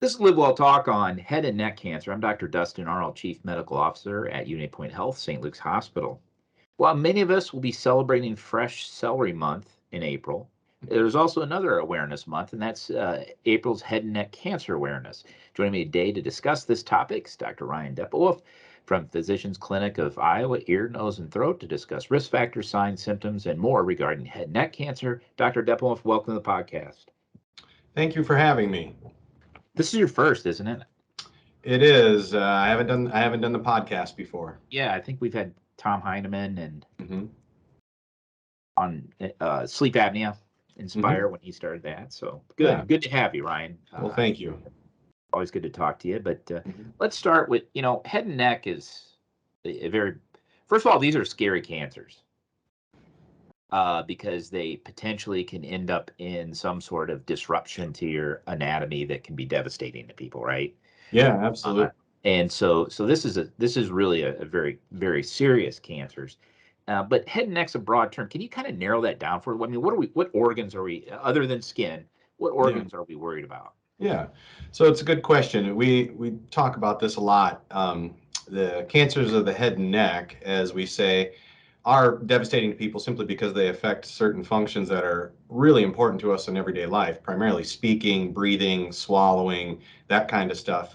This is LiveWell Talk on head and neck cancer. I'm Dr. Dustin Arnold, Chief Medical Officer at UnityPoint Health, St. Luke's Hospital. While many of us will be celebrating Fresh Celery Month in April, there's also another awareness month, and that's April's Head and Neck Cancer Awareness. Joining me today to discuss this topic is Dr. Ryan Dempewolf from Physicians Clinic of Iowa, Ear, Nose, and Throat to discuss risk factors, signs, symptoms, and more regarding head and neck cancer. Dr. Dempewolf, welcome to the podcast. Thank you for having me. This is your first, isn't it? It is. I haven't done the podcast before. Yeah, I think we've had Tom Heineman and on sleep apnea Inspire when he started that. So good, Yeah. Good to have you, Ryan. Well, thank you. Always good to talk to you. But let's start with, head and neck is first of all, these are scary cancers because they potentially can end up in some sort of disruption to your anatomy that can be devastating to people, right? Yeah, absolutely. And so this is really a very, very serious cancers. But head and neck's a broad term. Can you kind of narrow that down for? I mean, what organs are we, other than skin? What organs are we worried about? Yeah, so it's a good question. We talk about this a lot. The cancers of the head and neck, as we say, are devastating to people simply because they affect certain functions that are really important to us in everyday life, primarily speaking, breathing, swallowing, that kind of stuff.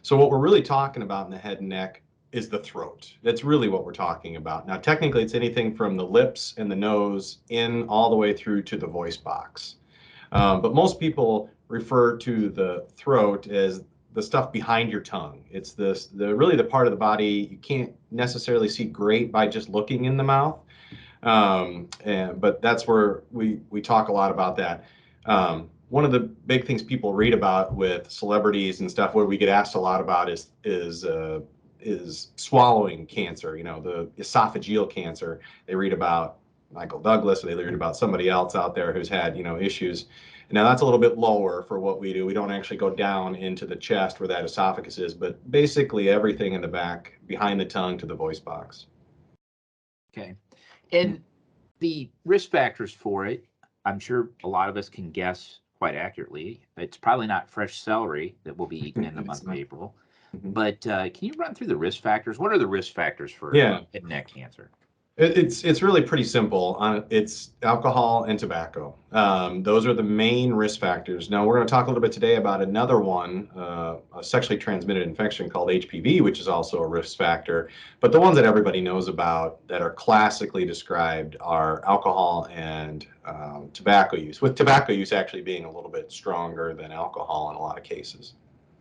So what we're really talking about in the head and neck is the throat. That's really what we're talking about. Now, technically, it's anything from the lips and the nose in all the way through to the voice box. But most people refer to the throat as the stuff behind your tongue. It's really the part of the body you can't necessarily see great by just looking in the mouth. But that's where we talk a lot about that. One of the big things people read about with celebrities and stuff, where we get asked a lot about is swallowing cancer, the esophageal cancer. They read about Michael Douglas, or they read about somebody else out there who's had, issues. Now that's a little bit lower for what we do. We don't actually go down into the chest where that esophagus is, but basically everything in the back, behind the tongue to the voice box. Okay. And the risk factors for it, I'm sure a lot of us can guess quite accurately. It's probably not fresh celery that we'll be eating in the month of April. But can you run through the risk factors? What are the risk factors for head and neck cancer? It's really pretty simple. It's alcohol and tobacco. Those are the main risk factors. Now, we're going to talk a little bit today about another one, a sexually transmitted infection called HPV, which is also a risk factor. But the ones that everybody knows about that are classically described are alcohol and tobacco use, with tobacco use actually being a little bit stronger than alcohol in a lot of cases.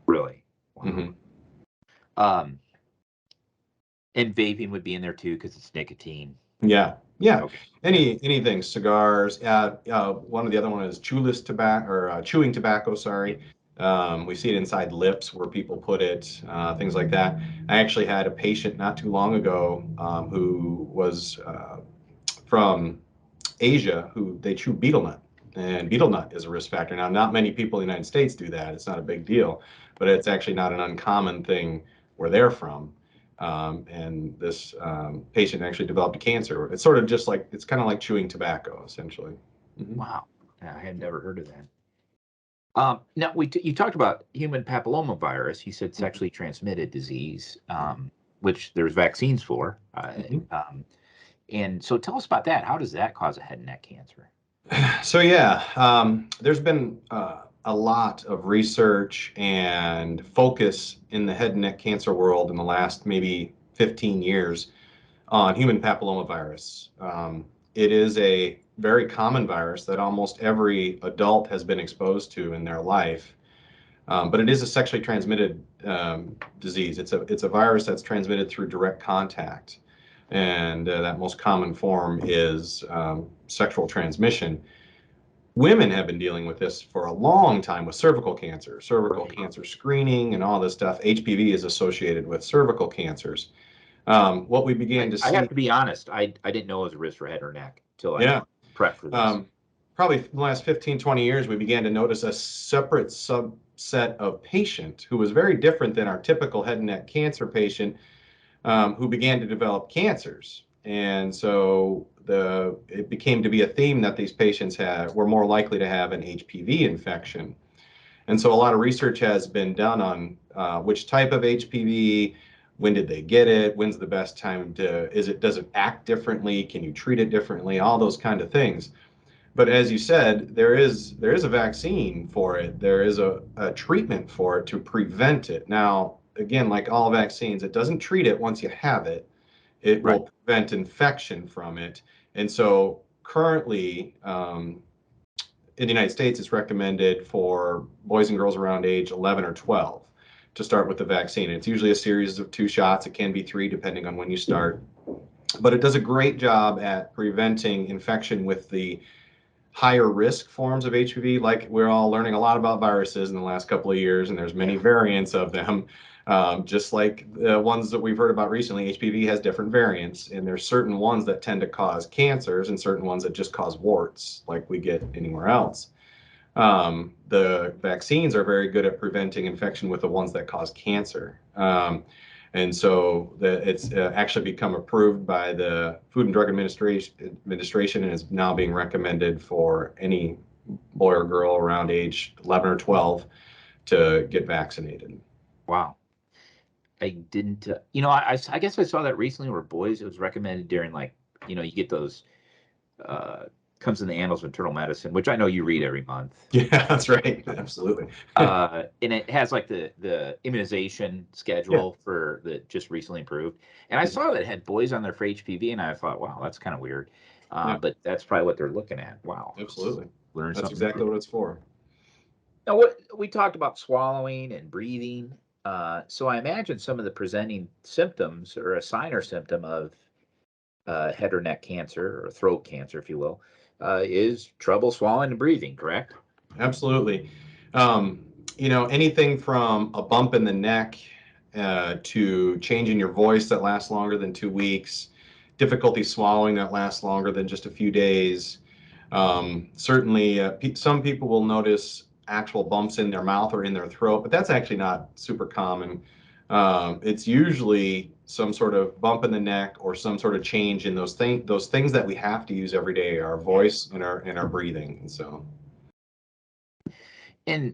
Really? Wow. And vaping would be in there too because it's nicotine. Yeah. Okay. Anything, cigars. One of the other one is chewless tobacco or chewing tobacco. Sorry. We see it inside lips where people put it, things like that. I actually had a patient not too long ago who was from Asia who they chew betel nut, and betel nut is a risk factor. Now, not many people in the United States do that. It's not a big deal, but it's actually not an uncommon thing where they're from. And this patient actually developed a cancer. It's sort of just like, it's kind of like chewing tobacco, essentially. Wow. I had never heard of that. Now, you talked about human papillomavirus. You said sexually transmitted disease, which there's vaccines for. And so tell us about that. How does that cause a head and neck cancer? So, there's been a lot of research and focus in the head and neck cancer world in the last maybe 15 years on human papillomavirus. It is a very common virus that almost every adult has been exposed to in their life, but it is a sexually transmitted disease. It's a virus that's transmitted through direct contact, and that most common form is sexual transmission. Women have been dealing with this for a long time with cervical cancer screening and all this stuff. HPV is associated with cervical cancers. What we began to see... I have to be honest, I didn't know it was a risk for head or neck until I prepped for this. Probably in the last 15, 20 years, we began to notice a separate subset of patient who was very different than our typical head and neck cancer patient who began to develop cancers. And so it became to be a theme that these patients were more likely to have an HPV infection. And so a lot of research has been done on which type of HPV, when did they get it, when's the best time to, does it act differently, can you treat it differently, all those kind of things. But as you said, there is a vaccine for it. There is a treatment for it to prevent it. Now, again, like all vaccines, it doesn't treat it once you have it. It Right. will prevent infection from it. And so currently, in the United States, it's recommended for boys and girls around age 11 or 12 to start with the vaccine. It's usually a series of 2 shots. It can be 3 depending on when you start. But it does a great job at preventing infection with the higher risk forms of HPV. Like, we're all learning a lot about viruses in the last couple of years, and there's many variants of them. Just like the ones that we've heard about recently, HPV has different variants, and there's certain ones that tend to cause cancers and certain ones that just cause warts, like we get anywhere else. The vaccines are very good at preventing infection with the ones that cause cancer. And so it's actually become approved by the Food and Drug Administration and is now being recommended for any boy or girl around age 11 or 12 to get vaccinated. Wow. I didn't, I guess I saw that recently where boys, it was recommended during, like, you get those, comes in the Annals of Internal Medicine, which I know you read every month. Yeah, that's right. Absolutely. And it has like the immunization schedule for that just recently improved. And I saw that it had boys on there for HPV, and I thought, wow, that's kind of weird. But that's probably what they're looking at. Wow. Absolutely. Learn That's something exactly new. what it's for. Now, what we talked about swallowing and breathing. So I imagine some of the presenting symptoms or a sign or symptom of head or neck cancer or throat cancer, if you will, is trouble swallowing and breathing, correct? Absolutely. Anything from a bump in the neck to change in your voice that lasts longer than 2 weeks, difficulty swallowing that lasts longer than just a few days. Certainly, some people will notice actual bumps in their mouth or in their throat, but that's actually not super common. It's usually some sort of bump in the neck or some sort of change in those things that we have to use every day, our voice and our breathing. And so. And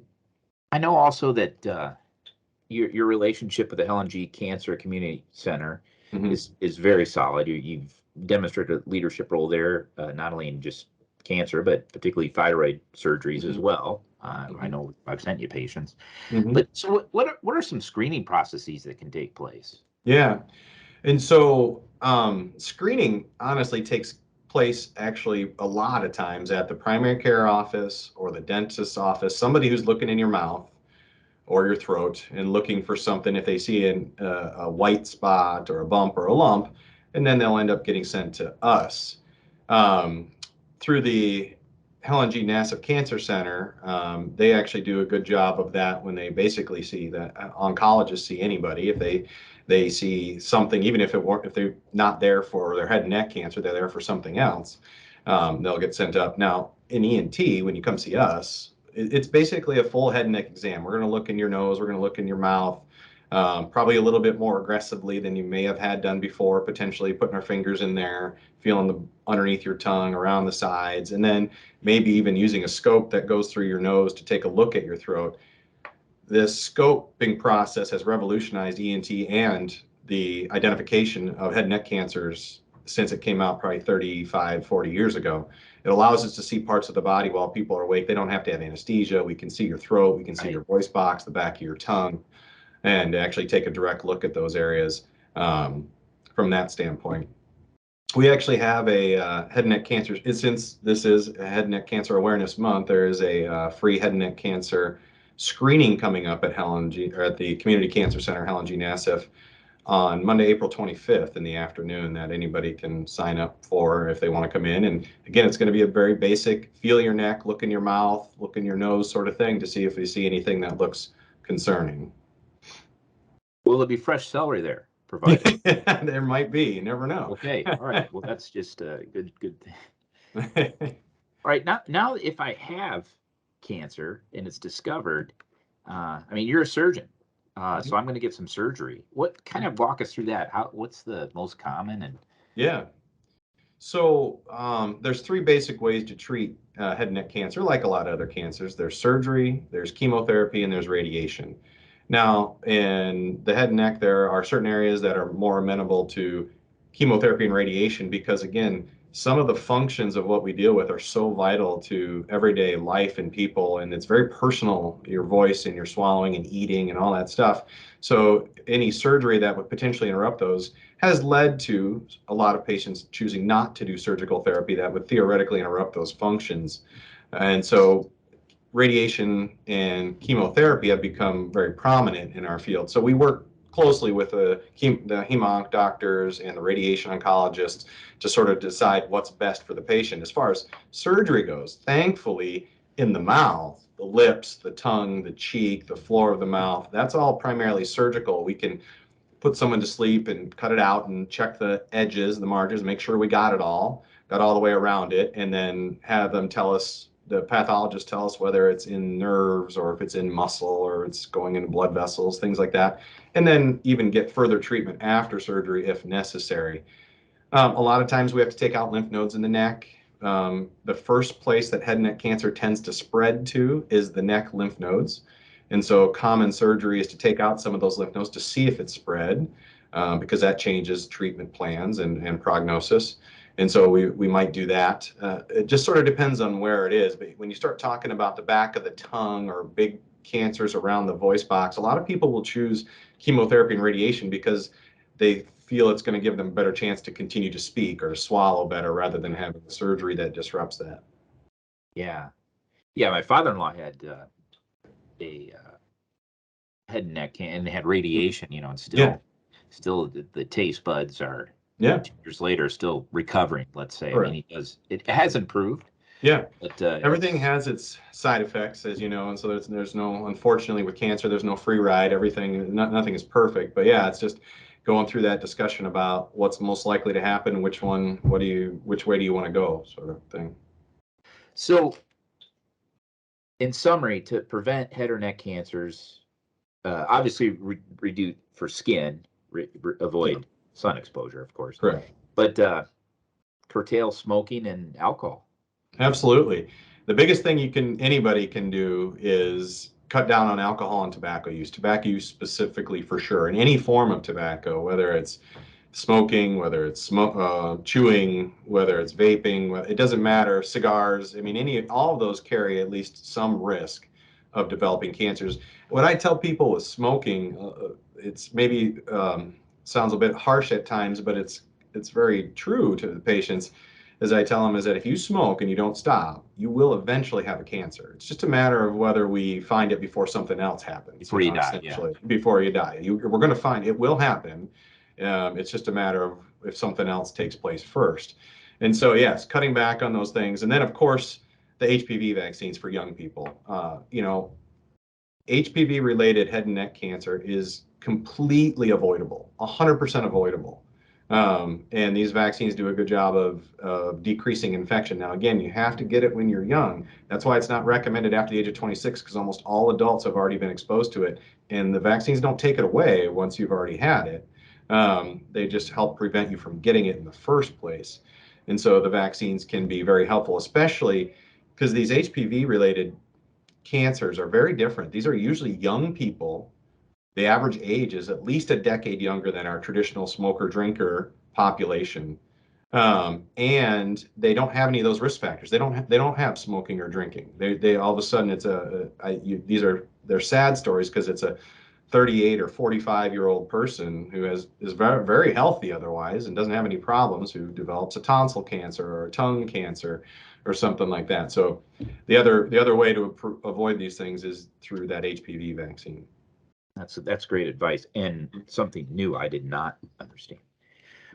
I know also that your relationship with the Helen G. Cancer Community Center is very solid. You've demonstrated a leadership role there, not only in just cancer, but particularly thyroid surgeries as well. I know I've sent you patients. But so what are some screening processes that can take place? Yeah. And so screening honestly takes place actually a lot of times at the primary care office or the dentist's office, somebody who's looking in your mouth or your throat and looking for something if they see a white spot or a bump or a lump, and then they'll end up getting sent to us. Through the Helen G. Nassif Cancer Center, they actually do a good job of that when they basically see that oncologists see anybody. If they see something, even if they're not there for their head and neck cancer, they're there for something else, they'll get sent up. Now, in ENT, when you come see us, it's basically a full head and neck exam. We're going to look in your nose, we're going to look in your mouth, probably a little bit more aggressively than you may have had done before, potentially putting our fingers in there, feeling underneath your tongue, around the sides, and then maybe even using a scope that goes through your nose to take a look at your throat. This scoping process has revolutionized ENT and the identification of head and neck cancers since it came out probably 35, 40 years ago. It allows us to see parts of the body while people are awake. They don't have to have anesthesia. We can see your throat, we can see your voice box, the back of your tongue, and actually take a direct look at those areas from that standpoint. We actually have a head and neck cancer, since this is a head and neck cancer awareness month, there is a free head and neck cancer screening coming up at at the Community Cancer Center, Helen G. Nassif, on Monday, April 25th in the afternoon, that anybody can sign up for if they want to come in. And again, it's going to be a very basic feel your neck, look in your mouth, look in your nose sort of thing to see if we see anything that looks concerning. Will there be fresh celery there provided? There might be. You never know. Okay. All right. Well, that's just a good thing. All right. Now, if I have cancer and it's discovered, I mean, you're a surgeon, so I'm going to get some surgery. What kind of walk us through that? What's the most common? And Yeah. So there's three basic ways to treat head and neck cancer, like a lot of other cancers. There's surgery, there's chemotherapy, and there's radiation. Now, in the head and neck, there are certain areas that are more amenable to chemotherapy and radiation because, again, some of the functions of what we deal with are so vital to everyday life in people, and it's very personal, your voice and your swallowing and eating and all that stuff. So any surgery that would potentially interrupt those has led to a lot of patients choosing not to do surgical therapy that would theoretically interrupt those functions. And so radiation and chemotherapy have become very prominent in our field. So we work closely with the hem-onc doctors and the radiation oncologists to sort of decide what's best for the patient. As far as surgery goes, thankfully, in the mouth, the lips, the tongue, the cheek, the floor of the mouth, that's all primarily surgical. We can put someone to sleep and cut it out and check the edges, the margins, make sure we got all the way around it, and then have them tell us, the pathologist tell us whether it's in nerves or if it's in muscle or it's going into blood vessels, things like that, and then even get further treatment after surgery if necessary. A lot of times we have to take out lymph nodes in the neck. The first place that head and neck cancer tends to spread to is the neck lymph nodes. And so common surgery is to take out some of those lymph nodes to see if it's spread, because that changes treatment plans and prognosis. And so we might do that. It just sort of depends on where it is. But when you start talking about the back of the tongue or big cancers around the voice box, a lot of people will choose chemotherapy and radiation because they feel it's going to give them a better chance to continue to speak or swallow better rather than having the surgery that disrupts that. Yeah. Yeah, my father-in-law had a head and neck and had radiation, and still the taste buds are 2 years later still recovering, let's say. Correct. I mean, it has improved. Yeah, but everything has its side effects, as you know, and so there's no, unfortunately, with cancer, there's no free ride. Nothing is perfect, but yeah, it's just going through that discussion about what's most likely to happen, which way do you want to go, sort of thing. So, in summary, to prevent head or neck cancers, obviously reduce for skin, avoid sun exposure, of course. Correct. But curtail smoking and alcohol. Absolutely. The biggest thing anybody can do is cut down on alcohol and tobacco use specifically for sure, in any form of tobacco, whether it's smoking, whether it's chewing, whether it's vaping, it doesn't matter, cigars. I mean, all of those carry at least some risk of developing cancers. What I tell people with smoking, it's maybe sounds a bit harsh at times, but it's very true to the patients. As I tell them, is that if you smoke and you don't stop, you will eventually have a cancer. It's just a matter of whether we find it before something else happens. Before you die, yeah. Before you die. We're going to find it will happen. It's just a matter of if something else takes place first. And so, yes, cutting back on those things. And then, of course, the HPV vaccines for young people. HPV-related head and neck cancer is completely avoidable, 100% avoidable. And these vaccines do a good job of decreasing infection. Now, again, you have to get it when you're young. That's why it's not recommended after the age of 26, because almost all adults have already been exposed to it. And the vaccines don't take it away once you've already had it. They just help prevent you from getting it in the first place. And so the vaccines can be very helpful, especially because these HPV-related cancers are very different. These are usually young people. The average age is at least a decade younger than our traditional smoker-drinker population, and they don't have any of those risk factors. They don't have smoking or drinking. They all of a sudden they're sad stories because it's a 38 or 45-year-old person who is very, very healthy otherwise and doesn't have any problems, who develops a tonsil cancer or a tongue cancer or something like that. So the other way to avoid these things is through that HPV vaccine. That's great advice, and something new I did not understand.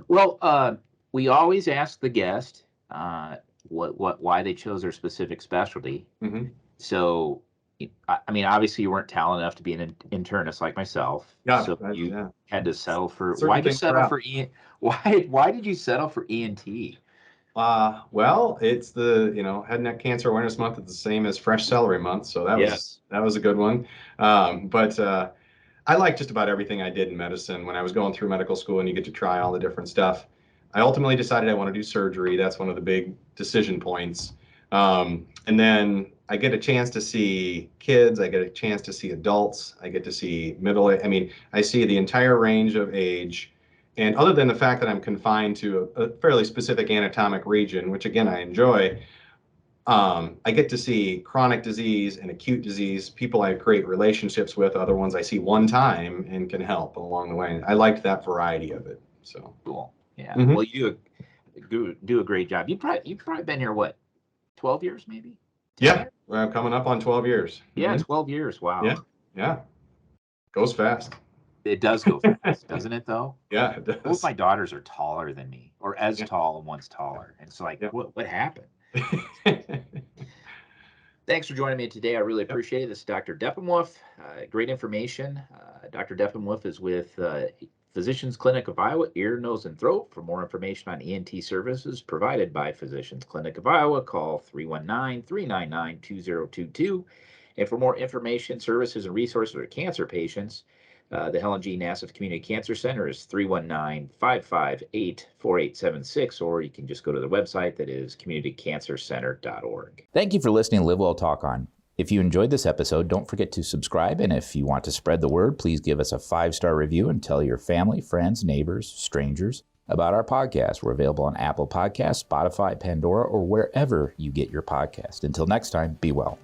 Well, we always ask the guest why they chose their specific specialty. Mm-hmm. So, I mean, obviously you weren't talented enough to be an internist like myself. Yeah, so you had to settle for. Why did you settle for ENT? Well, it's the Head and Neck Cancer Awareness Month is the same as Fresh Celery Month, so that was a good one. But I like just about everything I did in medicine when I was going through medical school, and you get to try all the different stuff. I ultimately decided I want to do surgery. That's one of the big decision points. And then I get a chance to see kids. I get a chance to see adults. I get to see I see the entire range of age. And other than the fact that I'm confined to a fairly specific anatomic region, which again, I enjoy, I get to see chronic disease and acute disease, people I create relationships with, other ones I see one time and can help along the way. I liked that variety of it. So Cool. Yeah. Mhm. Well, you do a great job. You've probably been here, what, 12 years maybe? 10 Yeah, years? well, coming up on 12 years. Yeah, Mhm. 12 years. Wow. Yeah, yeah. Goes fast. It does go fast, doesn't it, though? Yeah, it Both does. my daughters are taller than me, or as Yeah. tall, and one's taller. And it's like, Yeah. what happened? Thanks for joining me today. I really Yep. appreciate it. This is Dr. Dempewolf. Great information. Dr. Dempewolf is with Physicians Clinic of Iowa, ear, nose, and throat. For more information on ENT services provided by Physicians Clinic of Iowa, call 319-399-2022. And for more information, services, and resources for cancer patients, the Helen G. Nassif Community Cancer Center is 319-558-4876, or you can just go to the website that is communitycancercenter.org. Thank you for listening to LiveWell Talk On. If you enjoyed this episode, don't forget to subscribe, and if you want to spread the word, please give us a 5-star review and tell your family, friends, neighbors, strangers about our podcast. We're available on Apple Podcasts, Spotify, Pandora, or wherever you get your podcast. Until next time, be well.